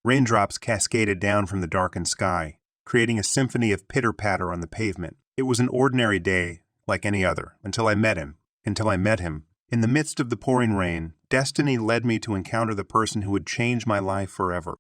Raindrops cascaded down from the darkened sky, creating a symphony of pitter-patter on the pavement. It was an ordinary day, like any other, until I met him. In the midst of the pouring rain, destiny led me to encounter the person who would change my life forever.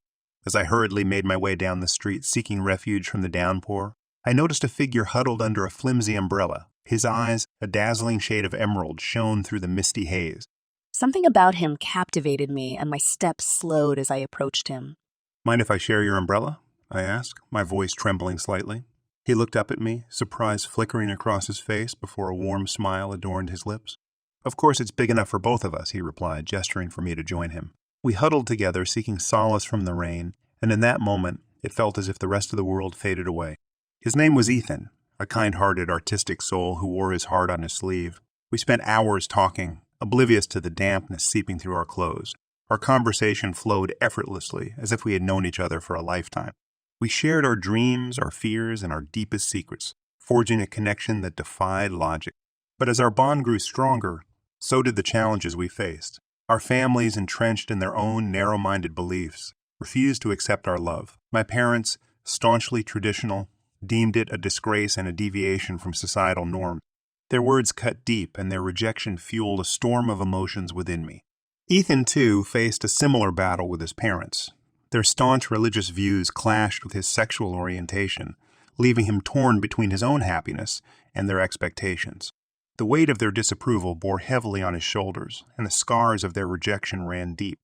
As I hurriedly made my way down the street seeking refuge from the downpour, I noticed a figure huddled under a flimsy umbrella. His eyes, a dazzling shade of emerald, shone through the misty haze. Something about him captivated me, and my steps slowed as I approached him. "Mind if I share your umbrella?" I asked, my voice trembling slightly. He looked up at me, surprise flickering across his face before a warm smile adorned his lips. "Of course it's big enough for both of us," he replied, gesturing for me to join him. We huddled together, seeking solace from the rain, and in that moment, it felt as if the rest of the world faded away. His name was Ethan, a kind-hearted, artistic soul who wore his heart on his sleeve. We spent hours talking, oblivious to the dampness seeping through our clothes. Our conversation flowed effortlessly, as if we had known each other for a lifetime. We shared our dreams, our fears, and our deepest secrets, forging a connection that defied logic. But as our bond grew stronger, so did the challenges we faced. Our families, entrenched in their own narrow-minded beliefs, refused to accept our love. My parents, staunchly traditional, deemed it a disgrace and a deviation from societal norms. Their words cut deep, and their rejection fueled a storm of emotions within me. Ethan, too, faced a similar battle with his parents. Their staunch religious views clashed with his sexual orientation, leaving him torn between his own happiness and their expectations. The weight of their disapproval bore heavily on his shoulders, and the scars of their rejection ran deep.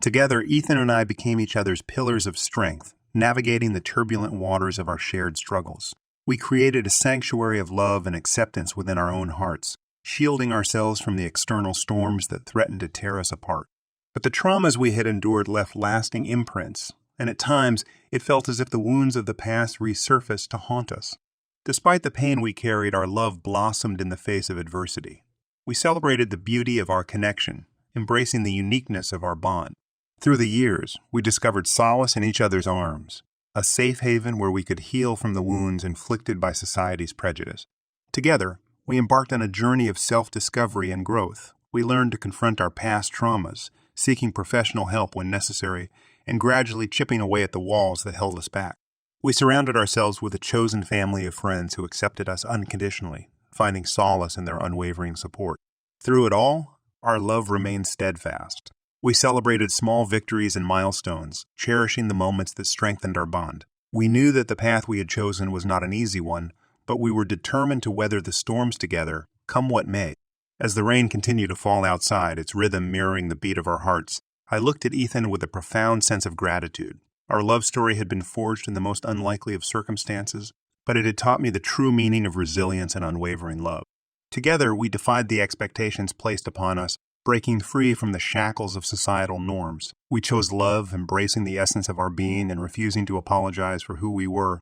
Together, Ethan and I became each other's pillars of strength, navigating the turbulent waters of our shared struggles. We created a sanctuary of love and acceptance within our own hearts, shielding ourselves from the external storms that threatened to tear us apart. But the traumas we had endured left lasting imprints, and at times it felt as if the wounds of the past resurfaced to haunt us. Despite the pain we carried, our love blossomed in the face of adversity. We celebrated the beauty of our connection, embracing the uniqueness of our bond. Through the years, we discovered solace in each other's arms, a safe haven where we could heal from the wounds inflicted by society's prejudice. Together, we embarked on a journey of self-discovery and growth. We learned to confront our past traumas, seeking professional help when necessary, and gradually chipping away at the walls that held us back. We surrounded ourselves with a chosen family of friends who accepted us unconditionally, finding solace in their unwavering support. Through it all, our love remained steadfast. We celebrated small victories and milestones, cherishing the moments that strengthened our bond. We knew that the path we had chosen was not an easy one, but we were determined to weather the storms together, come what may. As the rain continued to fall outside, its rhythm mirroring the beat of our hearts, I looked at Ethan with a profound sense of gratitude. Our love story had been forged in the most unlikely of circumstances, but it had taught me the true meaning of resilience and unwavering love. Together, we defied the expectations placed upon us, breaking free from the shackles of societal norms. We chose love, embracing the essence of our being and refusing to apologize for who we were.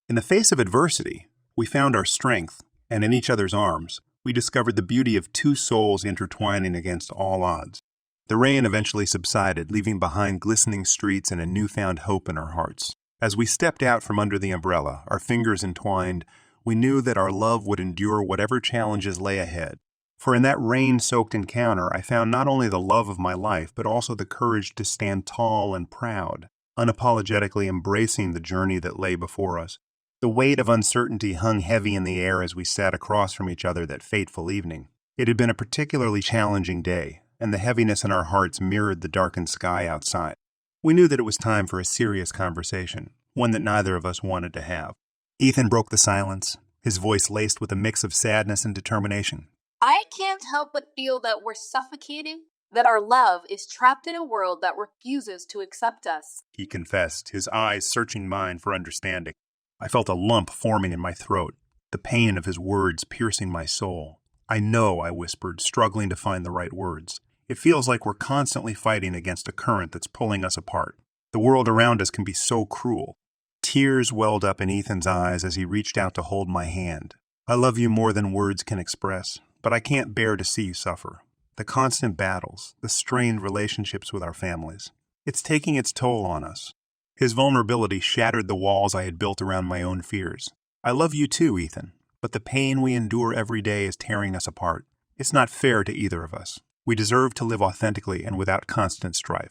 In the face of adversity, we found our strength, and in each other's arms, we discovered the beauty of two souls intertwining against all odds. The rain eventually subsided, leaving behind glistening streets and a newfound hope in our hearts. As we stepped out from under the umbrella, our fingers entwined, we knew that our love would endure whatever challenges lay ahead. For in that rain-soaked encounter, I found not only the love of my life, but also the courage to stand tall and proud, unapologetically embracing the journey that lay before us. The weight of uncertainty hung heavy in the air as we sat across from each other that fateful evening. It had been a particularly challenging day, and the heaviness in our hearts mirrored the darkened sky outside. We knew that it was time for a serious conversation, one that neither of us wanted to have. Ethan broke the silence, his voice laced with a mix of sadness and determination. I can't help but feel that we're suffocating, that our love is trapped in a world that refuses to accept us, He confessed, his eyes searching mine for understanding. I felt a lump forming in my throat, the pain of his words piercing my soul. "I know," I whispered, struggling to find the right words. "It feels like we're constantly fighting against a current that's pulling us apart. The world around us can be so cruel." Tears welled up in Ethan's eyes as he reached out to hold my hand. "I love you more than words can express, but I can't bear to see you suffer. The constant battles, the strained relationships with our families. It's taking its toll on us." His vulnerability shattered the walls I had built around my own fears. "I love you too, Ethan, but the pain we endure every day is tearing us apart. It's not fair to either of us. We deserve to live authentically and without constant strife."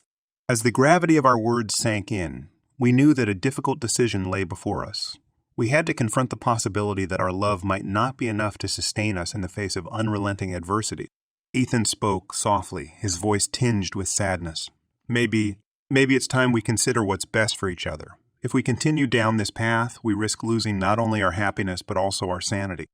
As the gravity of our words sank in, we knew that a difficult decision lay before us. We had to confront the possibility that our love might not be enough to sustain us in the face of unrelenting adversity. Ethan spoke softly, his voice tinged with sadness. Maybe it's time we consider what's best for each other. If we continue down this path, we risk losing not only our happiness but also our sanity.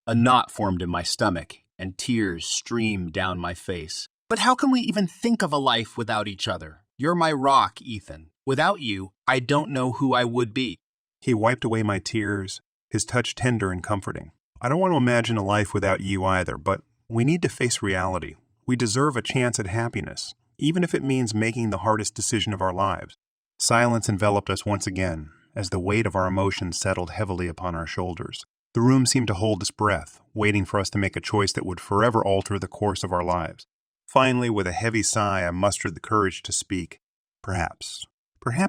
A knot formed in my stomach, and tears streamed down my face. But how can we even think of a life without each other? You're my rock, Ethan. Without you, I don't know who I would be. He wiped away my tears, his touch tender and comforting. I don't want to imagine a life without you either, but we need to face reality. We deserve a chance at happiness, even if it means making the hardest decision of our lives. Silence enveloped us once again, as the weight of our emotions settled heavily upon our shoulders. The room seemed to hold its breath, waiting for us to make a choice that would forever alter the course of our lives. Finally, with a heavy sigh, I mustered the courage to speak. Perhaps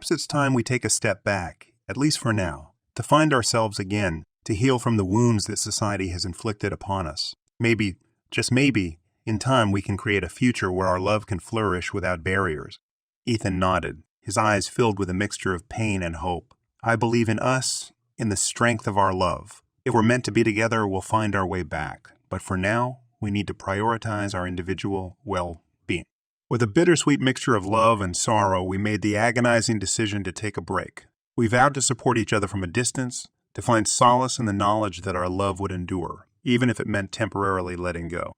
it's time we take a step back, at least for now, to find ourselves again, to heal from the wounds that society has inflicted upon us. Maybe, just maybe, in time we can create a future where our love can flourish without barriers. Ethan nodded, his eyes filled with a mixture of pain and hope. I believe in us, in the strength of our love. If we're meant to be together, we'll find our way back. But for now, we need to prioritize our individual well-being. With a bittersweet mixture of love and sorrow, we made the agonizing decision to take a break. We vowed to support each other from a distance, to find solace in the knowledge that our love would endure, even if it meant temporarily letting go.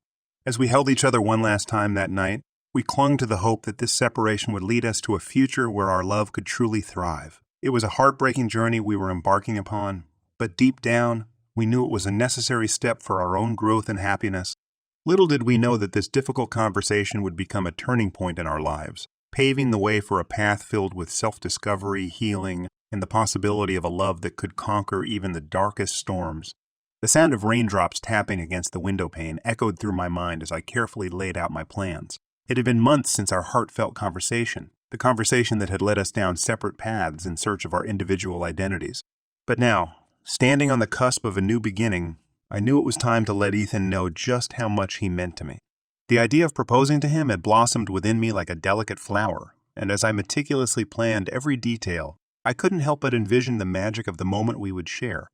As we held each other one last time that night, we clung to the hope that this separation would lead us to a future where our love could truly thrive. It was a heartbreaking journey we were embarking upon, but deep down, we knew it was a necessary step for our own growth and happiness. Little did we know that this difficult conversation would become a turning point in our lives, paving the way for a path filled with self-discovery, healing, and the possibility of a love that could conquer even the darkest storms. The sound of raindrops tapping against the window pane echoed through my mind as I carefully laid out my plans. It had been months since our heartfelt conversation, the conversation that had led us down separate paths in search of our individual identities. But now, standing on the cusp of a new beginning, I knew it was time to let Ethan know just how much he meant to me. The idea of proposing to him had blossomed within me like a delicate flower, and as I meticulously planned every detail, I couldn't help but envision the magic of the moment we would share.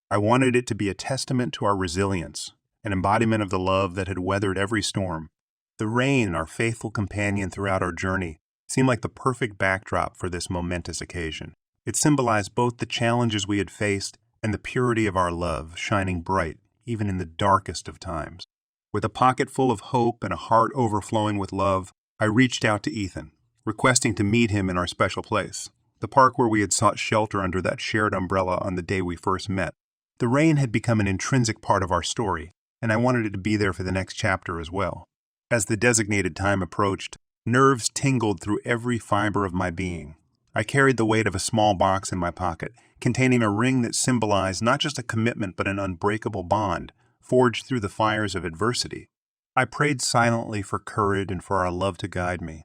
I wanted it to be a testament to our resilience, an embodiment of the love that had weathered every storm. The rain, our faithful companion throughout our journey, seemed like the perfect backdrop for this momentous occasion. It symbolized both the challenges we had faced and the purity of our love shining bright even in the darkest of times. With a pocket full of hope and a heart overflowing with love, I reached out to Ethan, requesting to meet him in our special place, the park where we had sought shelter under that shared umbrella on the day we first met. The rain had become an intrinsic part of our story, and I wanted it to be there for the next chapter as well. As the designated time approached, nerves tingled through every fiber of my being. I carried the weight of a small box in my pocket, containing a ring that symbolized not just a commitment but an unbreakable bond, forged through the fires of adversity. I prayed silently for courage and for our love to guide me.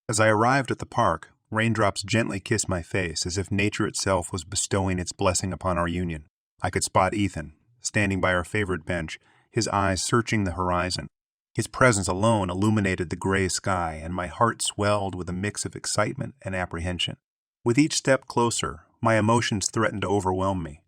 As I arrived at the park, raindrops gently kissed my face as if nature itself was bestowing its blessing upon our union. I could spot Ethan, standing by our favorite bench, his eyes searching the horizon. His presence alone illuminated the gray sky, and my heart swelled with a mix of excitement and apprehension. With each step closer, my emotions threatened to overwhelm me.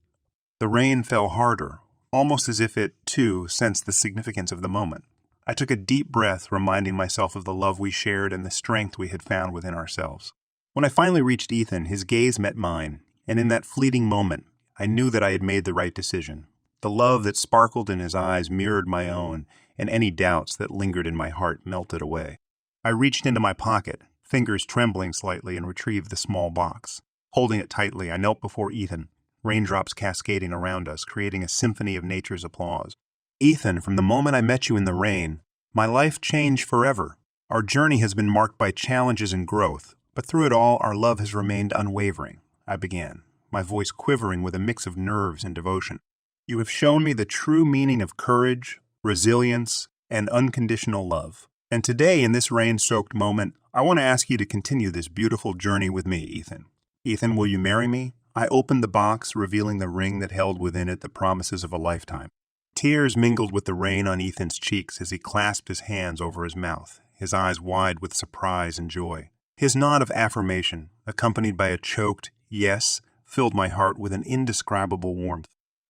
The rain fell harder, almost as if it, too, sensed the significance of the moment. I took a deep breath, reminding myself of the love we shared and the strength we had found within ourselves. When I finally reached Ethan, his gaze met mine, and in that fleeting moment, I knew that I had made the right decision. The love that sparkled in his eyes mirrored my own, and any doubts that lingered in my heart melted away. I reached into my pocket, fingers trembling slightly, and retrieved the small box. Holding it tightly, I knelt before Ethan, raindrops cascading around us, creating a symphony of nature's applause. Ethan, from the moment I met you in the rain, my life changed forever. Our journey has been marked by challenges and growth, but through it all, our love has remained unwavering. I began, my voice quivering with a mix of nerves and devotion. You have shown me the true meaning of courage, resilience, and unconditional love. And today, in this rain-soaked moment, I want to ask you to continue this beautiful journey with me, Ethan. Ethan, will you marry me? I opened the box, revealing the ring that held within it the promises of a lifetime. Tears mingled with the rain on Ethan's cheeks as he clasped his hands over his mouth, his eyes wide with surprise and joy. His nod of affirmation, accompanied by a choked yes, filled my heart with an indescribable warmth.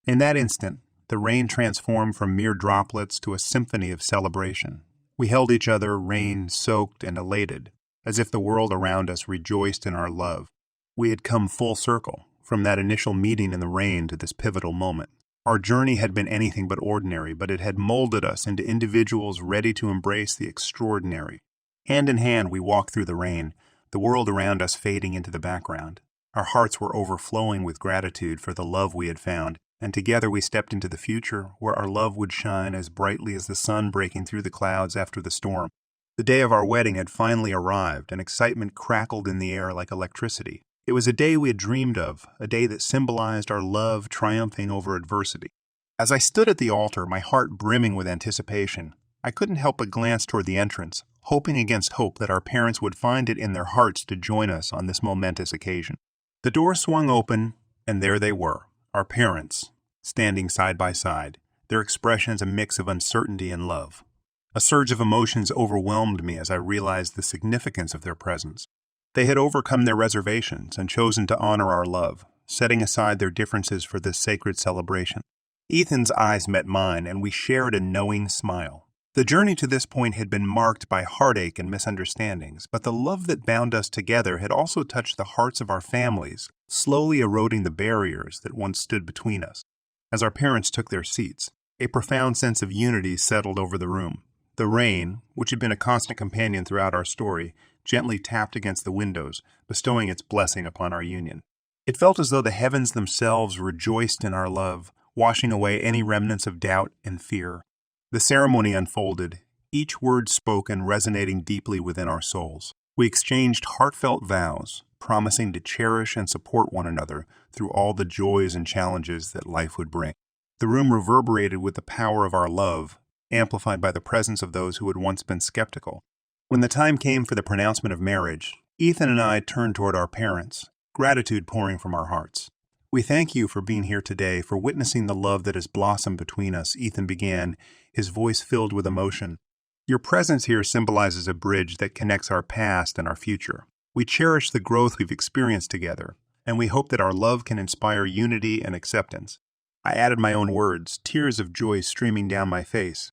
In that instant, the rain transformed from mere droplets to a symphony of celebration. We held each other, rain-soaked and elated, as if the world around us rejoiced in our love. We had come full circle, from that initial meeting in the rain to this pivotal moment. Our journey had been anything but ordinary, but it had molded us into individuals ready to embrace the extraordinary. Hand in hand, we walked through the rain, the world around us fading into the background. Our hearts were overflowing with gratitude for the love we had found, and together we stepped into the future where our love would shine as brightly as the sun breaking through the clouds after the storm. The day of our wedding had finally arrived, and excitement crackled in the air like electricity. It was a day we had dreamed of, a day that symbolized our love triumphing over adversity. As I stood at the altar, my heart brimming with anticipation, I couldn't help but glance toward the entrance, hoping against hope that our parents would find it in their hearts to join us on this momentous occasion. The door swung open, and there they were, our parents, standing side by side, their expressions a mix of uncertainty and love. A surge of emotions overwhelmed me as I realized the significance of their presence. They had overcome their reservations and chosen to honor our love, setting aside their differences for this sacred celebration. Ethan's eyes met mine, and we shared a knowing smile. The journey to this point had been marked by heartache and misunderstandings, but the love that bound us together had also touched the hearts of our families, slowly eroding the barriers that once stood between us. As our parents took their seats, a profound sense of unity settled over the room. The rain, which had been a constant companion throughout our story, gently tapped against the windows, bestowing its blessing upon our union. It felt as though the heavens themselves rejoiced in our love, washing away any remnants of doubt and fear. The ceremony unfolded, each word spoken resonating deeply within our souls. We exchanged heartfelt vows, promising to cherish and support one another through all the joys and challenges that life would bring. The room reverberated with the power of our love, amplified by the presence of those who had once been skeptical. When the time came for the pronouncement of marriage, Ethan and I turned toward our parents, gratitude pouring from our hearts. "We thank you for being here today, for witnessing the love that has blossomed between us," Ethan began, his voice filled with emotion. "Your presence here symbolizes a bridge that connects our past and our future. We cherish the growth we've experienced together, and we hope that our love can inspire unity and acceptance." I added my own words, tears of joy streaming down my face.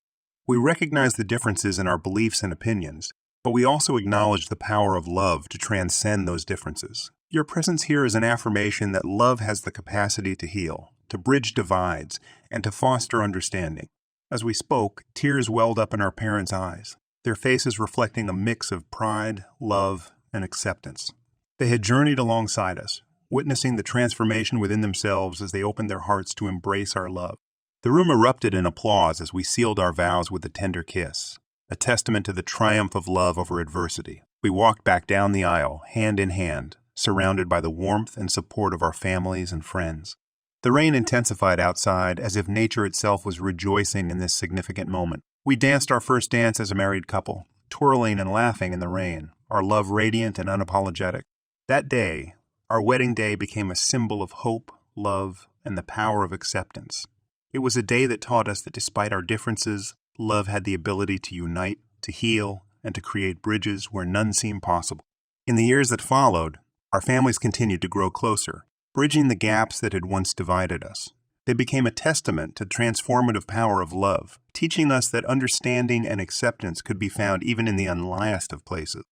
We recognize the differences in our beliefs and opinions, but we also acknowledge the power of love to transcend those differences. Your presence here is an affirmation that love has the capacity to heal, to bridge divides, and to foster understanding. As we spoke, tears welled up in our parents' eyes, their faces reflecting a mix of pride, love, and acceptance. They had journeyed alongside us, witnessing the transformation within themselves as they opened their hearts to embrace our love. The room erupted in applause as we sealed our vows with a tender kiss, a testament to the triumph of love over adversity. We walked back down the aisle, hand in hand, surrounded by the warmth and support of our families and friends. The rain intensified outside, as if nature itself was rejoicing in this significant moment. We danced our first dance as a married couple, twirling and laughing in the rain, our love radiant and unapologetic. That day, our wedding day, became a symbol of hope, love, and the power of acceptance. It was a day that taught us that despite our differences, love had the ability to unite, to heal, and to create bridges where none seemed possible. In the years that followed, our families continued to grow closer, bridging the gaps that had once divided us. They became a testament to the transformative power of love, teaching us that understanding and acceptance could be found even in the unlikeliest of places.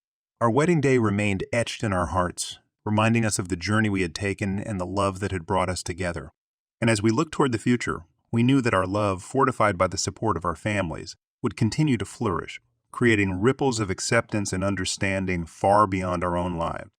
Our wedding day remained etched in our hearts, reminding us of the journey we had taken and the love that had brought us together. And as we looked toward the future, we knew that our love, fortified by the support of our families, would continue to flourish, creating ripples of acceptance and understanding far beyond our own lives.